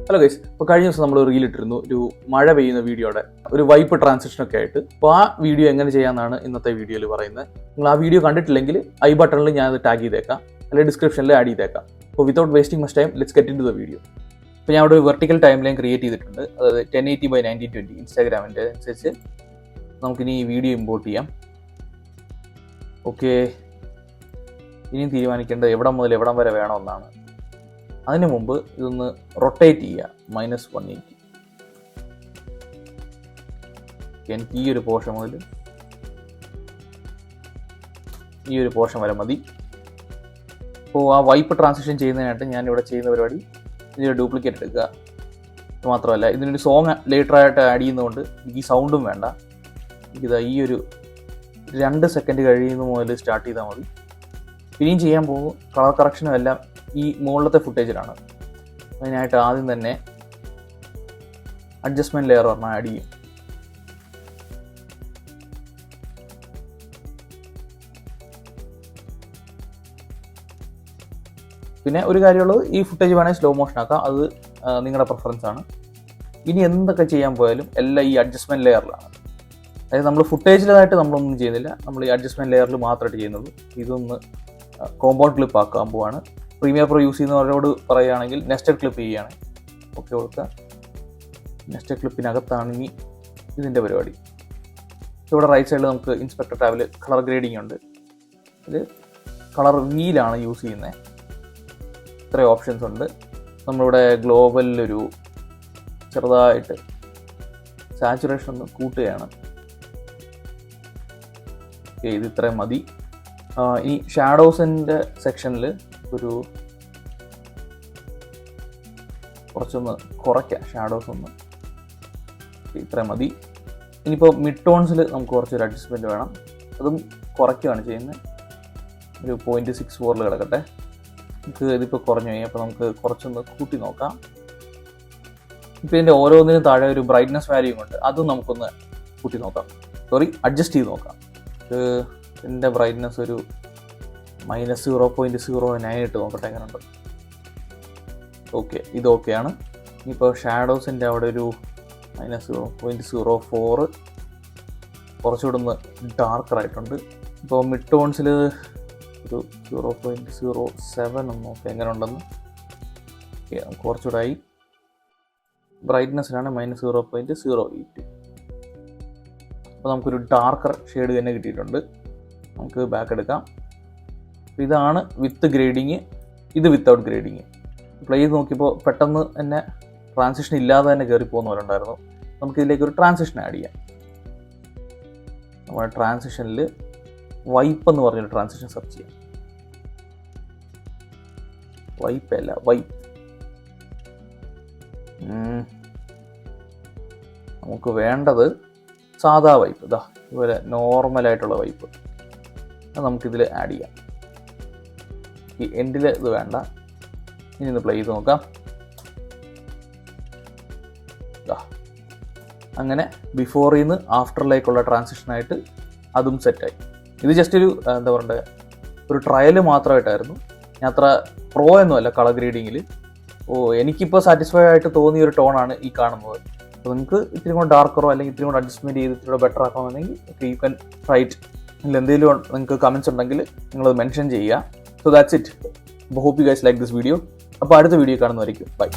Hello guys, ഇപ്പോൾ കഴിഞ്ഞ ദിവസം നമ്മൾ റീലിട്ടിരുന്നു ഒരു മഴ പെയ്യുന്ന വീഡിയോയുടെ ഒരു വൈപ്പ് ട്രാൻസിഷനൊക്കെ ആയിട്ട്. അപ്പോൾ ആ വീഡിയോ എങ്ങനെ ചെയ്യാമെന്നാണ് ഇന്നത്തെ വീഡിയോയിൽ പറയുന്നത്. നിങ്ങൾ ആ വീഡിയോ കണ്ടിട്ടില്ലെങ്കിൽ ഐ ബട്ടണിൽ ഞാനത് ടാഗ് ചെയ്തേക്കാം, അല്ലെങ്കിൽ ഡിസ്ക്രിപ്ഷനിൽ ആഡ് ചെയ്തേക്കാം. അപ്പോൾ without wasting much time let's get into the video. ഇപ്പോൾ ഞാൻ അവിടെ ഒരു വെർട്ടിക്കൽ ടൈം ലൈൻ ക്രിയേറ്റ് ചെയ്തിട്ടുണ്ട്. അതായത് 1080x1920 ഇൻസ്റ്റാഗ്രാമിൻ്റെ അനുസരിച്ച് നമുക്കിനി ഈ വീഡിയോ ഇമ്പോർട്ട് ചെയ്യാം. ഓക്കെ, ഇനിയും തീരുമാനിക്കേണ്ടത് എവിടം മുതൽ എവിടം വരെ വേണമെന്നാണ്. അതിന് മുമ്പ് ഇതൊന്ന് റൊട്ടേറ്റ് ചെയ്യുക -180. എനിക്ക് ഈ ഒരു പോർഷൻ മുതൽ ഈ ഒരു പോർഷൻ വരെ മതി. അപ്പോൾ ആ വൈപ്പ് ട്രാൻസിഷൻ ചെയ്യുന്നതിനായിട്ട് ഞാനിവിടെ ചെയ്യുന്ന പരിപാടി ഇതിൻ്റെ ഡ്യൂപ്ലിക്കേറ്റ് എടുക്കുക. മാത്രമല്ല ഇതിനൊരു സോങ് ലേറ്ററായിട്ട് ആഡ് ചെയ്യുന്നതുകൊണ്ട് എനിക്ക് ഈ സൗണ്ടും വേണ്ട. എനിക്കിതാ ഈ ഒരു 2 സെക്കൻഡ് കഴിയുന്ന മുതൽ സ്റ്റാർട്ട് ചെയ്താൽ മതി. ഇനിയും ചെയ്യാൻ പോകും കളർ കറക്ഷനും എല്ലാം ഈ മുകളിലത്തെ ഫുട്ടേജിലാണ്. അതിനായിട്ട് ആദ്യം തന്നെ അഡ്ജസ്റ്റ്മെൻറ്റ് ലെയർ പറഞ്ഞാൽ ആഡ് ചെയ്യും. പിന്നെ ഒരു കാര്യമുള്ളത്, ഈ ഫുട്ടേജ് വേണമെങ്കിൽ സ്ലോ മോഷൻ ആക്കാം, അത് നിങ്ങളുടെ പ്രിഫറൻസ് ആണ്. ഇനി എന്തൊക്കെ ചെയ്യാൻ പോയാലും എല്ലാം ഈ അഡ്ജസ്റ്റ്മെൻറ്റ് ലെയറിലാണ്. അതായത് നമ്മൾ ഫുട്ടേജിലായിട്ട് നമ്മളൊന്നും ചെയ്യുന്നില്ല, നമ്മൾ ഈ അഡ്ജസ്റ്റ്മെൻറ്റ് ലെയറിൽ മാത്രമായിട്ട് ചെയ്യുന്നത്. ഇതൊന്ന് കോമ്പൗണ്ട് ക്ലിപ്പ് ആക്കാൻ പോവാണ്. പ്രീമിയർ പ്രോ യൂസ് ചെയ്യുന്നവരോട് പറയുകയാണെങ്കിൽ നെസ്റ്റഡ് ക്ലിപ്പ് ചെയ്യുകയാണ്. ഓക്കെ കൊടുക്കുക. നെസ്റ്റഡ് ക്ലിപ്പിനകത്താണ് ഇനി ഇതിൻ്റെ പരിപാടി. ഇവിടെ റൈറ്റ് സൈഡിൽ നമുക്ക് ഇൻസ്പെക്ടർ ടാബിൽ കളർ ഗ്രേഡിംഗ് ഉണ്ട്. ഇത് കളർ വീലാണ് യൂസ് ചെയ്യുന്നത്. ഇത്രയും ഓപ്ഷൻസ് ഉണ്ട്. നമ്മളിവിടെ ഗ്ലോബലിലൊരു ചെറുതായിട്ട് സാച്ചുറേഷൻ ഒന്ന് കൂട്ടുകയാണ്. ഓക്കെ, ഇത് ഇത്രയും മതി. ഈ ഷാഡോസിൻ്റെ സെക്ഷനിൽ ഒരു കുറച്ചൊന്ന് കുറയ്ക്കാം, ഷാഡോസ് ഒന്ന്. ഇത്രയും മതി. ഇനിയിപ്പോൾ മിഡ് ടോൺസിൽ നമുക്ക് കുറച്ചൊരു അഡ്ജസ്റ്റ്മെൻറ്റ് വേണം, അതും കുറയ്ക്കുകയാണ് ചെയ്യുന്നത്. ഒരു 0.64 കിടക്കട്ടെ. നമുക്ക് ഇതിപ്പോൾ കുറഞ്ഞു കഴിഞ്ഞാൽ അപ്പോൾ നമുക്ക് കുറച്ചൊന്ന് കൂട്ടി നോക്കാം. ഇപ്പോൾ ഇതിൻ്റെ ഓരോന്നിനും താഴെ ഒരു ബ്രൈറ്റ്നസ് വാല്യൂ ഉണ്ട്, അതും നമുക്കൊന്ന് കൂട്ടി നോക്കാം. അഡ്ജസ്റ്റ് ചെയ്ത് നോക്കാം. ഇതിൻ്റെ ബ്രൈറ്റ്നസ് ഒരു -0.09 ഇട്ട് നോക്കട്ടെ എങ്ങനെയുണ്ട്. ഓക്കെ, ഇത് ഓക്കെയാണ്. ഇനിയിപ്പോൾ ഷാഡോസിൻ്റെ അവിടെ ഒരു -0.04 കുറച്ചുകൂടെ ഒന്ന് ഡാർക്കറായിട്ടുണ്ട്. ഇപ്പോൾ മിഡ് ടോൺസിൽ ഒരു 0.07 ഒന്ന് നോക്കാം എങ്ങനെ ഉണ്ടെന്ന്. ഓക്കെ, കുറച്ചുകൂടെ ആയി. ബ്രൈറ്റ്നസ്സിലാണ് -0.08. അപ്പോൾ നമുക്കൊരു ഡാർക്കർ ഷെയ്ഡ് തന്നെ കിട്ടിയിട്ടുണ്ട്. നമുക്ക് ബാക്ക് എടുക്കാം. ഇതാണ് വിത്ത് ഗ്രേഡിങ്, ഇത് വിത്തൗട്ട് ഗ്രേഡിങ്. പ്ലേ ചെയ്ത് നോക്കിയപ്പോൾ പെട്ടെന്ന് തന്നെ ട്രാൻസിഷൻ ഇല്ലാതെ തന്നെ കയറി പോകുന്ന പോലെ ഉണ്ടായിരുന്നു. നമുക്കിതിലേക്ക് ഒരു ട്രാൻസിഷൻ ആഡ് ചെയ്യാം. നമ്മുടെ ട്രാൻസിഷനിൽ വൈപ്പ് എന്ന് പറഞ്ഞൊരു ട്രാൻസിഷൻ സെർച്ച് ചെയ്യാം. വൈപ്പ് അല്ല, വൈപ്പ്. നമുക്ക് വേണ്ടത് സാധാ വൈപ്പ്, ഇതാ ഇതുപോലെ നോർമലായിട്ടുള്ള വൈപ്പ്. അത് നമുക്കിതിൽ ആഡ് ചെയ്യാം. ഈ എൻഡിൽ ഇത് വേണ്ട. ഇനി ഒന്ന് പ്ലേ ചെയ്ത് നോക്കാം. അങ്ങനെ ബിഫോറിൽ നിന്ന് ആഫ്റ്ററിലേക്കുള്ള ട്രാൻസിഷനായിട്ട് അതും സെറ്റായി. ഇത് ജസ്റ്റ് ഒരു എന്താ പറയണ്ടേ, ഒരു ട്രയൽ മാത്രമായിട്ടായിരുന്നു. ഞാൻ അത്ര പ്രോ ഒന്നുമല്ല കളർ ഗ്രേഡിങ്ങിൽ. എനിക്കിപ്പോൾ സാറ്റിസ്ഫൈഡ് ആയിട്ട് തോന്നിയ ഒരു ടോണാണ് ഈ കാണുന്നത്. അപ്പോൾ നിങ്ങൾക്ക് ഇത്തിരി കൂടെ ഡാർക്കറോ അല്ലെങ്കിൽ ഇത്തിരി കൂടെ അഡ്ജസ്റ്റ്മെൻറ്റ് ചെയ്ത് ഇത്തിരി കൂടെ ബെറ്റർ ആക്കണമെന്നുണ്ടെങ്കിൽ യു ക്യാൻ ട്രൈ ഇറ്റ്. അല്ലെങ്കിൽ എന്തെങ്കിലും നിങ്ങൾക്ക് കമൻസ് ഉണ്ടെങ്കിൽ നിങ്ങളത് മെൻഷൻ ചെയ്യുക. So that's it. Hope you guys like this video. അപ്പോൾ അടുത്ത വീഡിയോ കാണുന്നതായിരിക്കും. ബൈ.